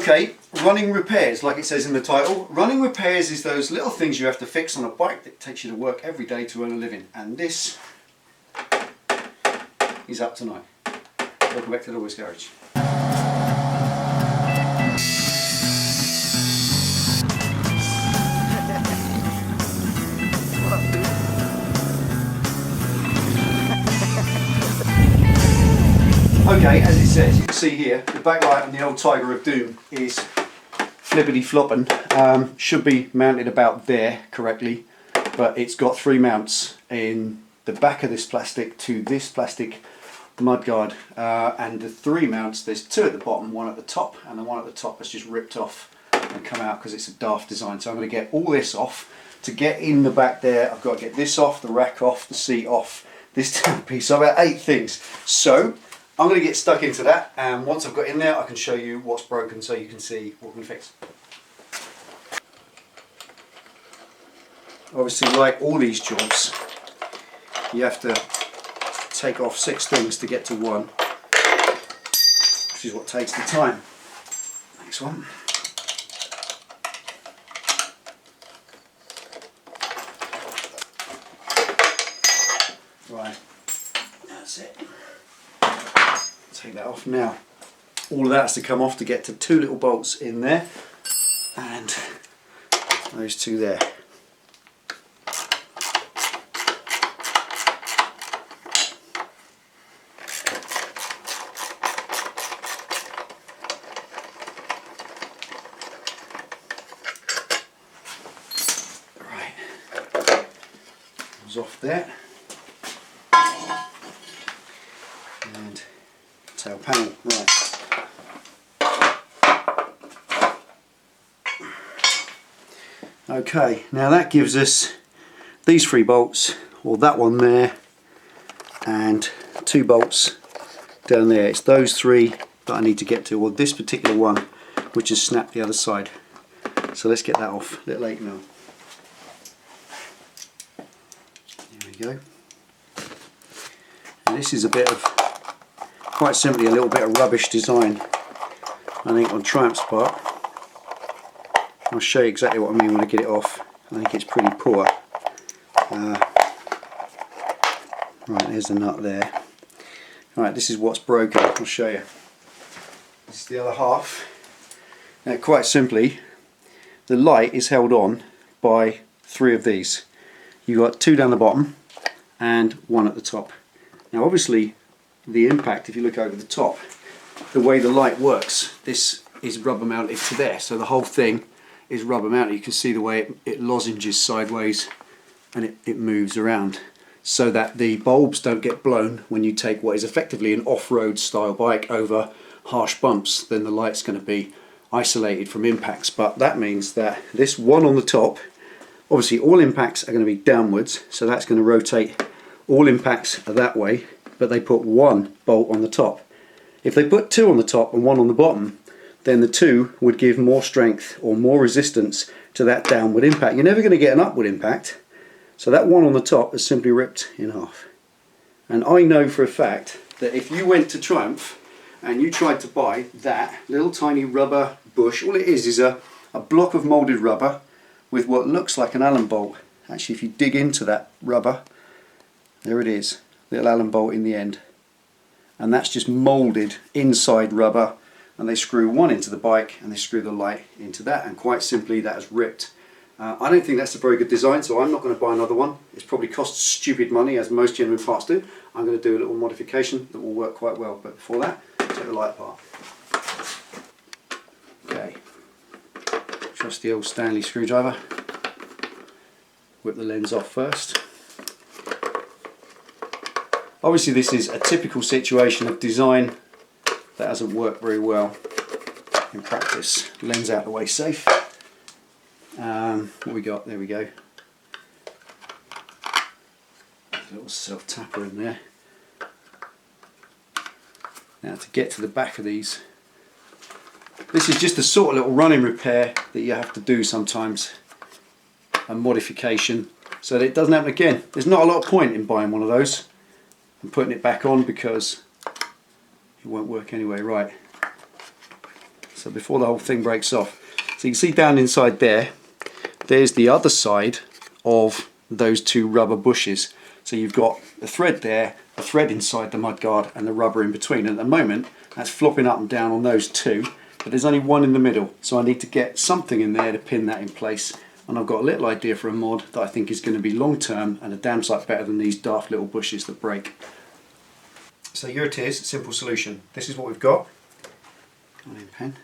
Okay, running repairs, like it says in the title. Running repairs is those little things you have to fix on a bike that takes you to work every day to earn a living. And this is up tonight. Welcome back to Delboy's Garage. Okay, as it says, you can see here, the backlight on the old Tiger of Doom is flippity flopping. Should be mounted about there correctly, but it's got 3 mounts in the back of this plastic to this plastic mudguard, and the 3 mounts, there's 2 at the bottom, 1 at the top, and the 1 at the top has just ripped off and come out because it's a daft design. So I'm going to get all this off. To get in the back there, I've got to get this off, the rack off, the seat off, this piece, so about 8 things. So I'm going to get stuck into that, and once I've got in there I can show you what's broken so you can see what we can fix. Obviously, like all these jobs, you have to take off 6 things to get to 1, which is what takes the time. Next one. Right, that's it. Take that off now. All of that has to come off to get to 2 little bolts in there, and those 2 there. Right, was off there, and tail panel, right. Okay, now that gives us these 3 bolts, or that one there, and 2 bolts down there. It's those 3 that I need to get to, or this particular one, which has snapped the other side. So let's get that off, a little 8mm. There we go. And this is a bit of, quite simply, a little bit of rubbish design, I think, on Triumph's part. I'll show you exactly what I mean when I get it off. I think it's pretty poor. Right, there's the nut there. Right, this is what's broken. I'll show you. This is the other half. Now, quite simply, the light is held on by 3 of these. You've got 2 down the bottom and 1 at the top. Now, obviously, the impact, if you look over the top, the way the light works, this is rubber mounted to there, so the whole thing is rubber mounted. You can see the way it lozenges sideways and it moves around, so that the bulbs don't get blown when you take what is effectively an off-road style bike over harsh bumps. Then the light's going to be isolated from impacts, but that means that this one on the top, obviously all impacts are going to be downwards, so that's going to rotate. All impacts are that way, but they put 1 bolt on the top. If they put 2 on the top and 1 on the bottom, then the 2 would give more strength or more resistance to that downward impact. You're never going to get an upward impact, so that 1 on the top is simply ripped in half. And I know for a fact that if you went to Triumph and you tried to buy that little tiny rubber bush, all it is a block of moulded rubber with what looks like an Allen bolt. Actually, if you dig into that rubber, there it is, little Allen bolt in the end. And that's just moulded inside rubber, and they screw 1 into the bike and they screw the light into that, and quite simply that has ripped. I don't think that's a very good design, so I'm not going to buy another one. It's probably cost stupid money, as most genuine parts do. I'm going to do a little modification that will work quite well, but before that, take the light apart. Okay, trust the old Stanley screwdriver. Whip the lens off first. Obviously this is a typical situation of design that hasn't worked very well in practice. Lens out of the way, safe. What we got? There we go. A little self tapper in there. Now to get to the back of these, this is just the sort of little running repair that you have to do sometimes, a modification, so that it doesn't happen again. There's not a lot of point in buying one of those and putting it back on because it won't work anyway. Right, so before the whole thing breaks off. So you can see down inside there, there's the other side of those two rubber bushes. So you've got the thread there, the thread inside the mudguard, and the rubber in between. And at the moment, that's flopping up and down on those two, but there's only one in the middle. So I need to get something in there to pin that in place. And I've got a little idea for a mod that I think is going to be long term and a damn sight better than these daft little bushes that break. So here it is, simple solution. This is what we've got. Pen.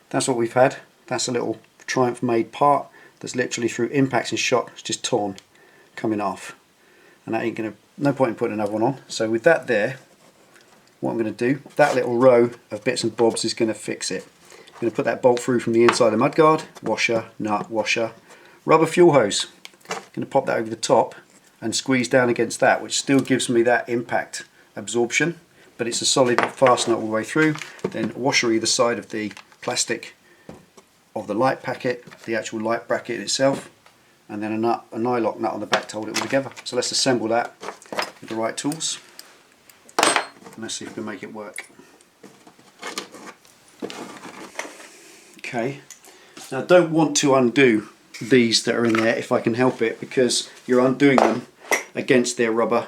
That's what we've had. That's a little Triumph made part that's literally through impacts and shock, it's just torn, coming off. And that ain't gonna, no point in putting another one on. So with that there, what I'm gonna do, that little row of bits and bobs is gonna fix it. I'm gonna put that bolt through from the inside of the mudguard, washer, nut, washer, rubber fuel hose. Gonna pop that over the top and squeeze down against that, which still gives me that impact absorption, but it's a solid fastener all the way through. Then washer either side of the plastic of the light packet, the actual light bracket itself, and then a nut, a nylock nut on the back to hold it all together. So let's assemble that with the right tools, and let's see if we can make it work. Okay, now I don't want to undo these that are in there if I can help it, because you're undoing them against their rubber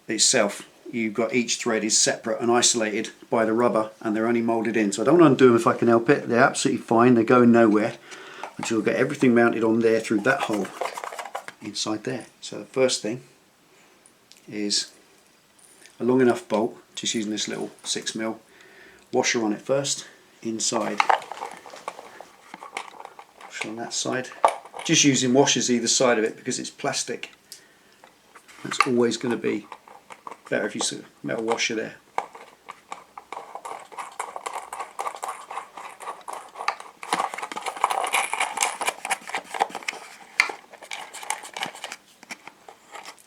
itself. You've got each thread is separate and isolated by the rubber, and they're only moulded in. So I don't want to undo them if I can help it. They're absolutely fine, they're going nowhere until I get everything mounted on there through that hole inside there. So the first thing is a long enough bolt, just using this little 6mm washer on it first, inside. Washer on that side. Just using washers either side of it because it's plastic. That's always going to be better if you see a metal washer there.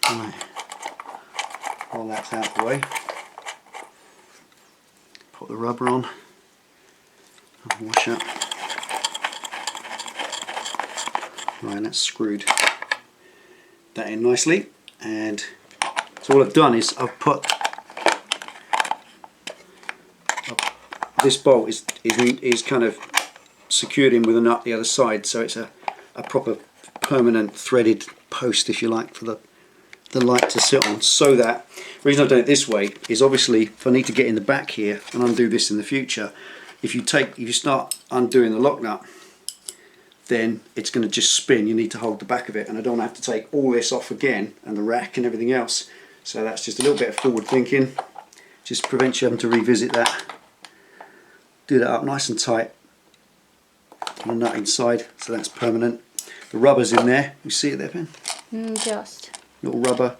Right. While that's out of the way, put the rubber on, wash up. Right, that's screwed that in nicely, and so all I've done is I've put this bolt is kind of secured in with a nut the other side, so it's a proper permanent threaded post, if you like, for the light to sit on. So that the reason I've done it this way is obviously if I need to get in the back here and undo this in the future, if you start undoing the lock nut, then it's going to just spin. You need to hold the back of it, and I don't have to take all this off again and the rack and everything else. So that's just a little bit of forward thinking, just prevents you having to revisit that. Do that up nice and tight on the nut inside, so that's permanent. The rubber's in there, you see it there, Ben? Just. Little rubber.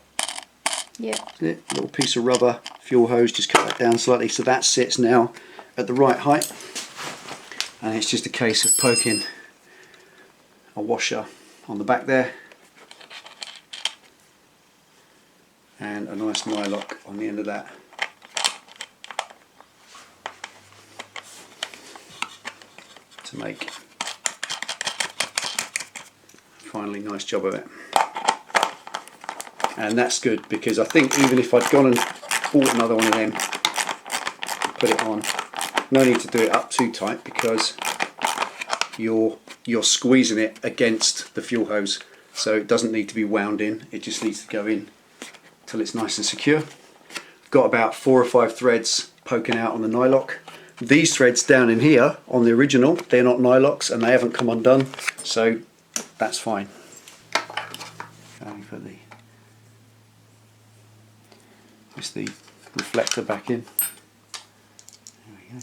Yeah. Little piece of rubber, fuel hose, just cut that down slightly so that sits now at the right height. And it's just a case of poking a washer on the back there, and a nice nylock on the end of that. To make a finally nice job of it. And that's good, because I think even if I'd gone and bought another one of them, put it on, no need to do it up too tight, because you're squeezing it against the fuel hose, so it doesn't need to be wound in, it just needs to go in till it's nice and secure. I've got about 4 or 5 threads poking out on the nylock. These threads down in here on the original, they're not nylocks and they haven't come undone, so that's fine. Going for just the reflector back in. There we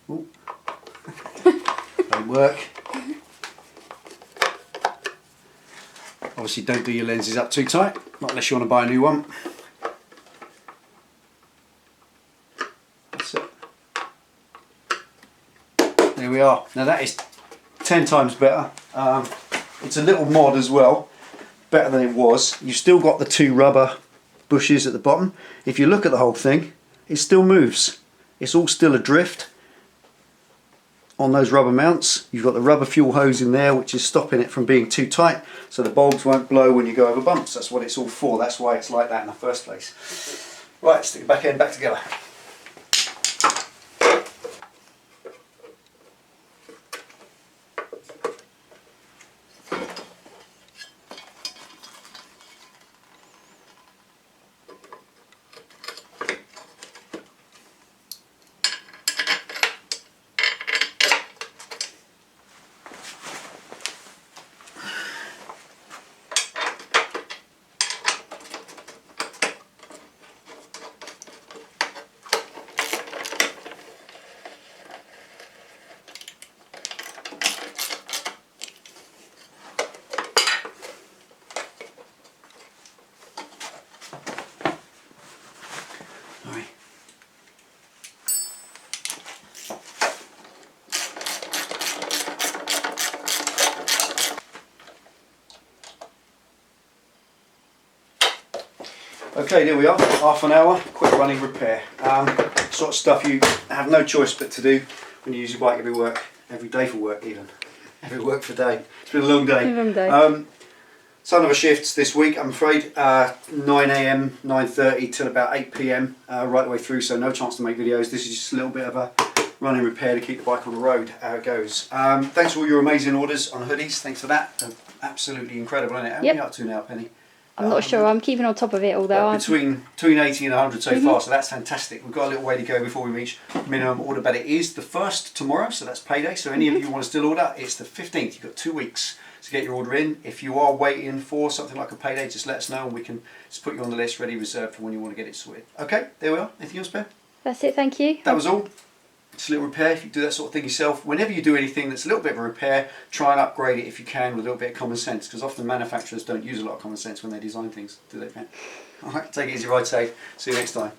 go. Ooh. Don't work. Obviously don't do your lenses up too tight, not unless you want to buy a new one. That's it. There we are. Now that is 10 times better. It's a little mod as well, better than it was. You've still got the 2 rubber bushes at the bottom. If you look at the whole thing, it still moves. It's all still adrift on those rubber mounts. You've got the rubber fuel hose in there, which is stopping it from being too tight, so the bulbs won't blow when you go over bumps. That's what it's all for. That's why it's like that in the first place. Right, stick the back end back together. Okay, there we are, half an hour, quick running repair. Sort of stuff you have no choice but to do when you use your bike every day for work even. Every work for day. It's been a long day. Long day. Some of our shifts this week, I'm afraid, 9 AM, 9:30 till about 8 PM, right the way through, so no chance to make videos. This is just a little bit of a running repair to keep the bike on the road, how it goes. Thanks for all your amazing orders on hoodies, thanks for that. They're absolutely incredible, isn't it? How are you up to now, Penny? I'm not sure, I'm keeping on top of it, although between 80 and 100 so far, so that's fantastic. We've got a little way to go before we reach minimum order, but it is the 1st tomorrow, so that's payday. So any of you want to still order, it's the 15th. You've got 2 weeks to get your order in. If you are waiting for something like a payday, just let us know and we can just put you on the list ready reserved for when you want to get it sorted. Okay, there we are. Anything else, Ben? that's it, thank you. That was all. Just a little repair. If you do that sort of thing yourself, whenever you do anything that's a little bit of a repair, try and upgrade it if you can with a little bit of common sense, because often manufacturers don't use a lot of common sense when they design things, do they, Ben? Alright, take it easy, ride safe. See you next time.